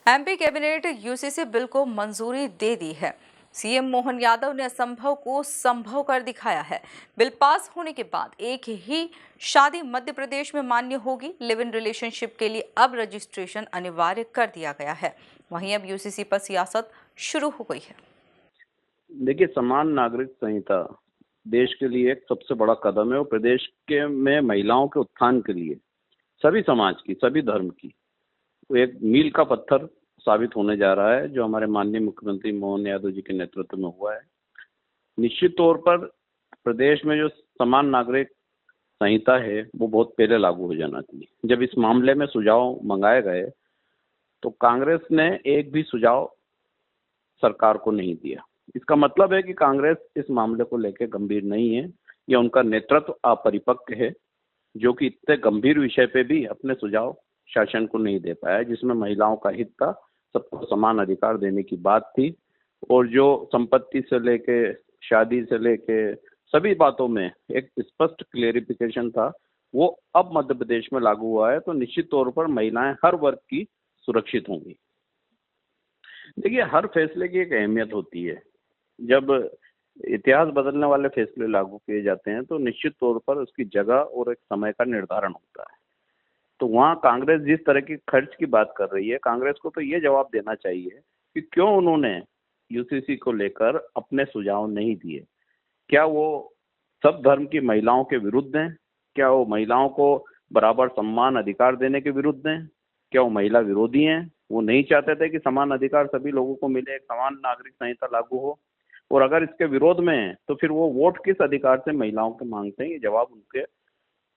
MP cabinet UCC bill को मंजूरी दे दी है। सीएम मोहन यादव ने असंभव को संभव कर दिखाया है। बिल पास होने के बाद एक ही शादी मध्य प्रदेश में मान्य होगी। लिव इन रिलेशनशिप के लिए अब रजिस्ट्रेशन अनिवार्य कर दिया गया है। वहीं अब यूसीसी पर सियासत शुरू हो गई है। देखिए, समान नागरिक संहिता देश के लिए एक सबसे बड़ा कदम है और प्रदेश के में महिलाओं के उत्थान के लिए सभी समाज की, सभी धर्म की वो एक मील का पत्थर साबित होने जा रहा है, जो हमारे माननीय मुख्यमंत्री मोहन यादव जी के नेतृत्व में हुआ है। निश्चित तौर पर प्रदेश में जो समान नागरिक संहिता है वो बहुत पहले लागू हो जाना चाहिए। जब इस मामले में सुझाव मंगाए गए तो कांग्रेस ने एक भी सुझाव सरकार को नहीं दिया। इसका मतलब है कि कांग्रेस इस मामले को लेकर गंभीर नहीं है या उनका नेतृत्व अपरिपक्व है, जो कि इतने गंभीर विषय पे भी अपने सुझाव शासन को नहीं दे पाया, जिसमें महिलाओं का हित था, सबको समान अधिकार देने की बात थी और जो संपत्ति से लेके शादी से लेके सभी बातों में एक स्पष्ट क्लेरिफिकेशन था, वो अब मध्य प्रदेश में लागू हुआ है। तो निश्चित तौर पर महिलाएं हर वर्ग की सुरक्षित होंगी। देखिए, हर फैसले की एक अहमियत होती है। जब इतिहास बदलने वाले फैसले लागू किए जाते हैं तो निश्चित तौर पर उसकी जगह और एक समय का निर्धारण होता है। तो वहाँ कांग्रेस जिस तरह की खर्च की बात कर रही है, कांग्रेस को तो ये जवाब देना चाहिए कि क्यों उन्होंने यूसीसी को लेकर अपने सुझाव नहीं दिए। क्या वो सब धर्म की महिलाओं के विरुद्ध हैं? क्या वो महिलाओं को बराबर सम्मान अधिकार देने के विरुद्ध हैं? क्या वो महिला विरोधी हैं? वो नहीं चाहते थे कि समान अधिकार सभी लोगों को मिले, एक समान नागरिक संहिता लागू हो? और अगर इसके विरोध में है तो फिर वो वोट किस अधिकार से महिलाओं के मांगते हैं? ये जवाब उनके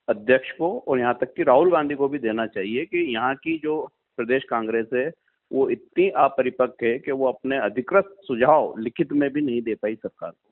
अध्यक्ष को और यहाँ तक कि राहुल गांधी को भी देना चाहिए कि यहाँ की जो प्रदेश कांग्रेस है वो इतनी अपरिपक्व है कि वो अपने अधिकृत सुझाव लिखित में भी नहीं दे पाई सरकार को।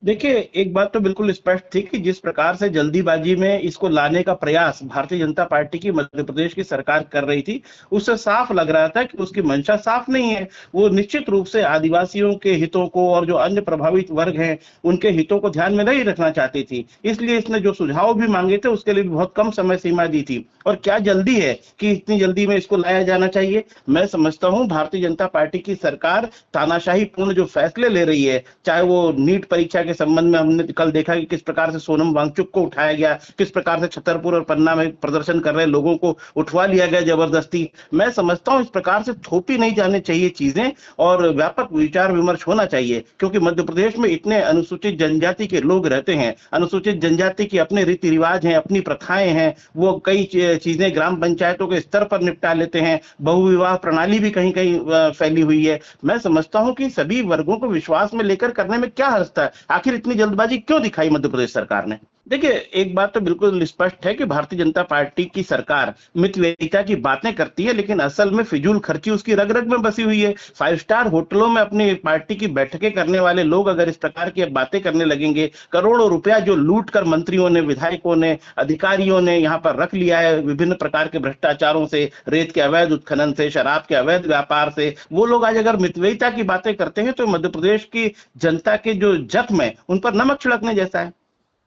देखिए, एक बात तो बिल्कुल स्पष्ट थी कि जिस प्रकार से जल्दीबाजी में इसको लाने का प्रयास भारतीय जनता पार्टी की मध्य प्रदेश की सरकार कर रही थी, उससे साफ लग रहा था कि उसकी मंशा साफ नहीं है। वो निश्चित रूप से आदिवासियों के हितों को और जो अन्य प्रभावित वर्ग हैं उनके हितों को ध्यान में नहीं रखना चाहती थी। इसलिए इसने जो सुझाव भी मांगे थे उसके लिए भी बहुत कम समय सीमा दी थी। और क्या जल्दी है कि इतनी जल्दी में इसको लाया जाना चाहिए? मैं समझता हूं भारतीय जनता पार्टी की सरकार तानाशाही पूर्ण जो फैसले ले रही है, चाहे वो नीट परीक्षा के संबंध में हमने कल देखा कि किस प्रकार से सोनम वांगचुक को उठाया गया, किस प्रकार से छतरपुर और पन्ना में प्रदर्शन कर रहे लोगों को उठवा लिया गया जबरदस्ती। मैं समझता हूं इस प्रकार से थोपी नहीं जाने चाहिए चीजें और व्यापक विचार विमर्श होना चाहिए, क्योंकि मध्य प्रदेश में इतने अनुसूचित जनजाति के लोग रहते हैं। अनुसूचित जनजाति के अपने रीति रिवाज हैं, अपनी प्रथाएं हैं, वो कई चीजें ग्राम पंचायतों के स्तर पर निपटा लेते हैं। बहुविवाह प्रणाली भी कहीं कहीं फैली हुई है। मैं समझता हूं कि सभी वर्गों को विश्वास में लेकर करने में क्या हर्ज था? आखिर इतनी जल्दबाजी क्यों दिखाई मध्य प्रदेश सरकार ने? देखिए, एक बात तो बिल्कुल स्पष्ट है कि भारतीय जनता पार्टी की सरकार मितव्ययिता की बातें करती है, लेकिन असल में फिजूल खर्ची उसकी रग रग में बसी हुई है। 5 स्टार होटलों में अपनी पार्टी की बैठकें करने वाले लोग अगर इस प्रकार की बातें करने लगेंगे, करोड़ों रुपया जो लूट कर मंत्रियों ने, विधायकों ने, अधिकारियों ने यहाँ पर रख लिया है विभिन्न प्रकार के भ्रष्टाचारों से, रेत के अवैध उत्खनन से, शराब के अवैध व्यापार से, वो लोग आज अगर मितव्ययिता की बातें करते हैं तो मध्य प्रदेश की जनता के जो जख्म है उन पर नमक छिड़कने जैसा है।